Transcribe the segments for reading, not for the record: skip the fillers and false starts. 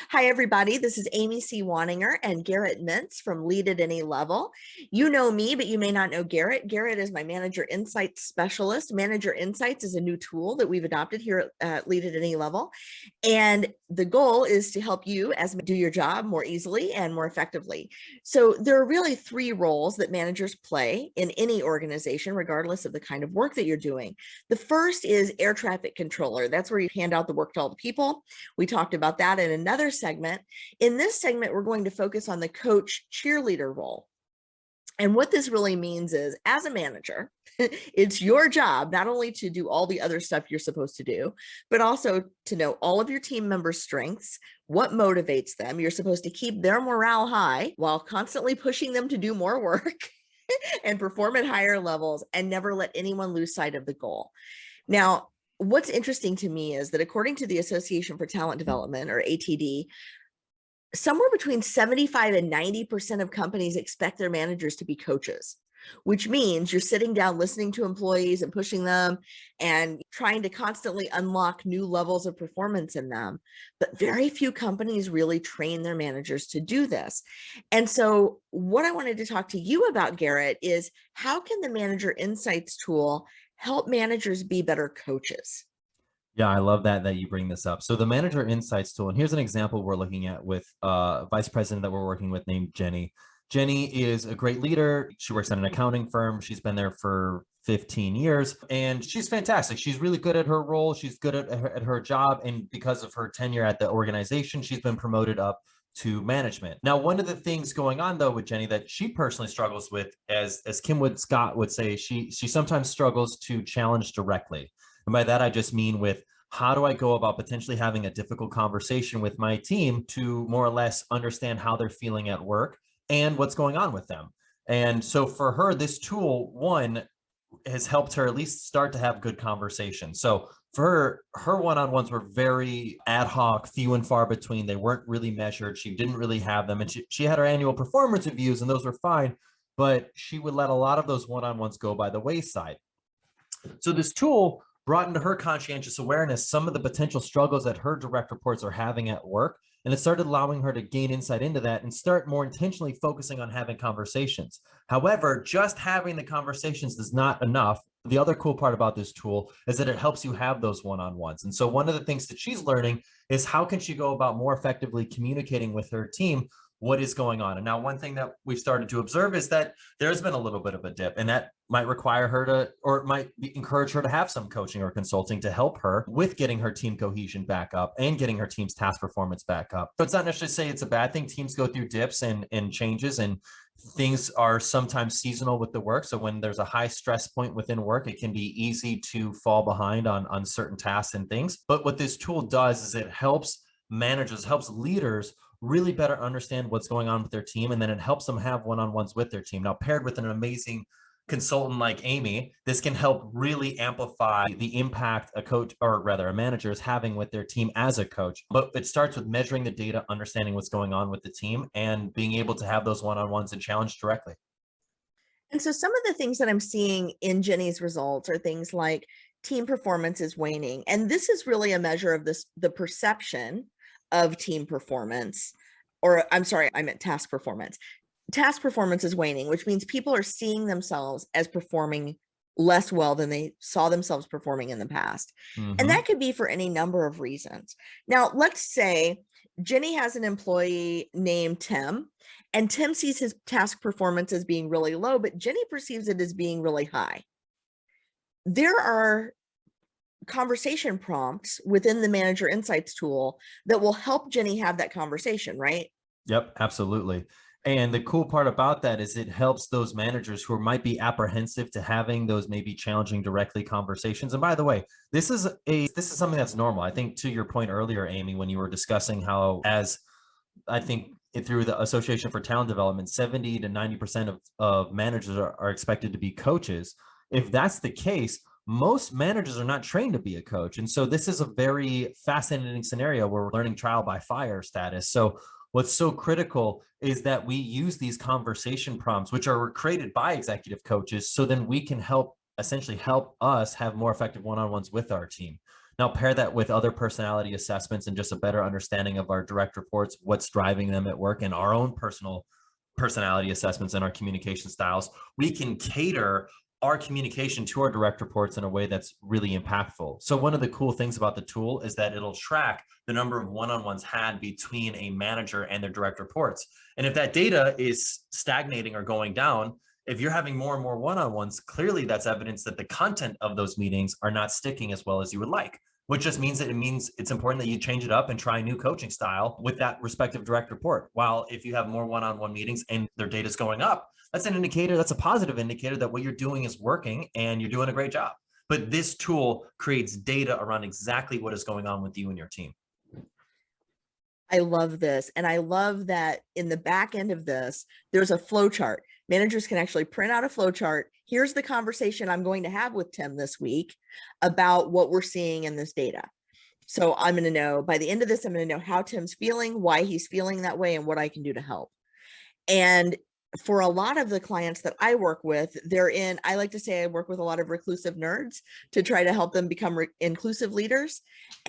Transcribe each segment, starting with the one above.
Hi, everybody. This is Amy C. Waninger and Garrett Mintz from Lead at Any Level. You know me, but you may not know Garrett. Garrett is my Manager Insights Specialist. Manager Insights is a new tool that we've adopted here at Lead at Any Level. And the goal is to help you as do your job more easily and more effectively. So there are really three roles that managers play in any organization, regardless of the kind of work that you're doing. The first is air traffic controller. That's where you hand out the work to all the people. We talked about that in another segment. In this segment, we're going to focus on the coach cheerleader role. And what this really means is, as a manager, it's your job not only to do all the other stuff you're supposed to do, but also to know all of your team members' strengths, what motivates them. You're supposed to keep their morale high while constantly pushing them to do more work and perform at higher levels and never let anyone lose sight of the goal. Now, what's interesting to me is that according to the Association for Talent Development, or ATD, somewhere between 75 and 90% of companies expect their managers to be coaches, which means you're sitting down listening to employees and pushing them and trying to constantly unlock new levels of performance in them. But very few companies really train their managers to do this. And so what I wanted to talk to you about, Garrett, is how can the Manager Insights tool help managers be better coaches? Yeah, I love that you bring this up. So the Manager Insights tool, and here's an example we're looking at with a vice president that we're working with named Jenny. Jenny is a great leader. She works at an accounting firm. She's been there for 15 years and she's fantastic. She's really good at her role. She's good at her job. And because of her tenure at the organization, she's been promoted up to management. Now, one of the things going on though with Jenny that she personally struggles with, as Kim Scott would say, she sometimes struggles to challenge directly. And by that, I just mean with how do I go about potentially having a difficult conversation with my team to more or less understand how they're feeling at work and what's going on with them. And so for her, this tool, one, has helped her at least start to have good conversations. So for her one-on-ones were very ad hoc, few and far between. They weren't really measured. She didn't really have them. And she had her annual performance reviews and those were fine, but she would let a lot of those one-on-ones go by the wayside. So this tool brought into her conscientious awareness some of the potential struggles that her direct reports are having at work. And it started allowing her to gain insight into that and start more intentionally focusing on having conversations. However, just having the conversations is not enough. The other cool part about this tool is that it helps you have those one-on-ones. And so one of the things that she's learning is how can she go about more effectively communicating with her team what is going on. And now one thing that we've started to observe is that there's been a little bit of a dip, and that might require her to, or it might encourage her to have some coaching or consulting to help her with getting her team cohesion back up and getting her team's task performance back up. So it's not necessarily say it's a bad thing. Teams go through dips and changes, and things are sometimes seasonal with the work. So when there's a high stress point within work, it can be easy to fall behind on certain tasks and things. But what this tool does is it helps managers, helps leaders really better understand what's going on with their team, and then it helps them have one-on-ones with their team. Now, paired with an amazing consultant like Amy, this can help really amplify the impact a coach, or rather a manager, is having with their team as a coach. But it starts with measuring the data, understanding what's going on with the team, and being able to have those one-on-ones and challenge directly. And so some of the things that I'm seeing in Jenny's results are things like team performance is waning. And this is really a measure of the perception of team performance, or I'm sorry, I meant task performance. Task performance is waning, which means people are seeing themselves as performing less well than they saw themselves performing in the past. And that could be for any number of reasons. Now, let's say Jenny has an employee named Tim, and Tim sees his task performance as being really low, but Jenny perceives it as being really high. There are conversation prompts within the Manager Insights tool that will help Jenny have that conversation, right? Yep, absolutely. And the cool part about that is it helps those managers who might be apprehensive to having those maybe challenging directly conversations. And by the way, this is something that's normal. I think to your point earlier, Amy, when you were discussing how, as I think through the Association for Talent Development, 70 to 90% of managers are expected to be coaches. If that's the case, most managers are not trained to be a coach. And so this is a very fascinating scenario where we're learning trial by fire status. So what's so critical is that we use these conversation prompts, which are created by executive coaches, so then we can essentially help us have more effective one-on-ones with our team. Now pair that with other personality assessments and just a better understanding of our direct reports, what's driving them at work, and our own personal personality assessments and our communication styles. We can cater our communication to our direct reports in a way that's really impactful. So one of the cool things about the tool is that it'll track the number of one-on-ones had between a manager and their direct reports. And if that data is stagnating or going down, if you're having more and more one-on-ones, clearly that's evidence that the content of those meetings are not sticking as well as you would like, which just means that it means it's important that you change it up and try a new coaching style with that respective direct report. While if you have more one-on-one meetings and their data is going up, that's an indicator, that's a positive indicator that what you're doing is working and you're doing a great job. But this tool creates data around exactly what is going on with you and your team. I love this. And I love that in the back end of this, there's a flow chart. Managers can actually print out a flow chart. Here's the conversation I'm going to have with Tim this week about what we're seeing in this data. So I'm going to know by the end of this, I'm going to know how Tim's feeling, why he's feeling that way, and what I can do to help. And for a lot of the clients that I work with, I like to say I work with a lot of reclusive nerds to try to help them become inclusive leaders.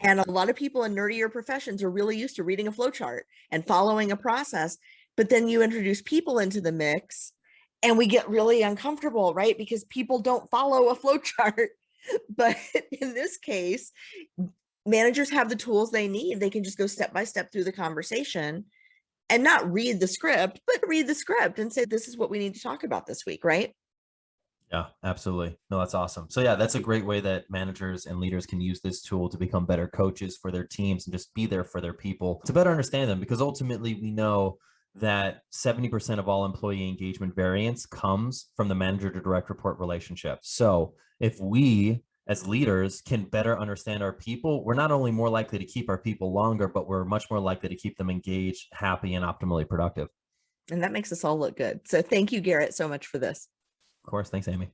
And a lot of people in nerdier professions are really used to reading a flow chart and following a process. But then you introduce people into the mix and we get really uncomfortable, right? Because people don't follow a flow chart. But in this case, managers have the tools they need. They can just go step by step through the conversation and not read the script, but read the script and say, this is what we need to talk about this week, right? Yeah, absolutely. No, that's awesome. So yeah, that's a great way that managers and leaders can use this tool to become better coaches for their teams and just be there for their people to better understand them, because ultimately we know that 70% of all employee engagement variance comes from the manager to direct report relationship. So if we as leaders can better understand our people, we're not only more likely to keep our people longer, but we're much more likely to keep them engaged, happy, and optimally productive. And that makes us all look good. So thank you, Garrett, so much for this. Of course. Thanks, Amy.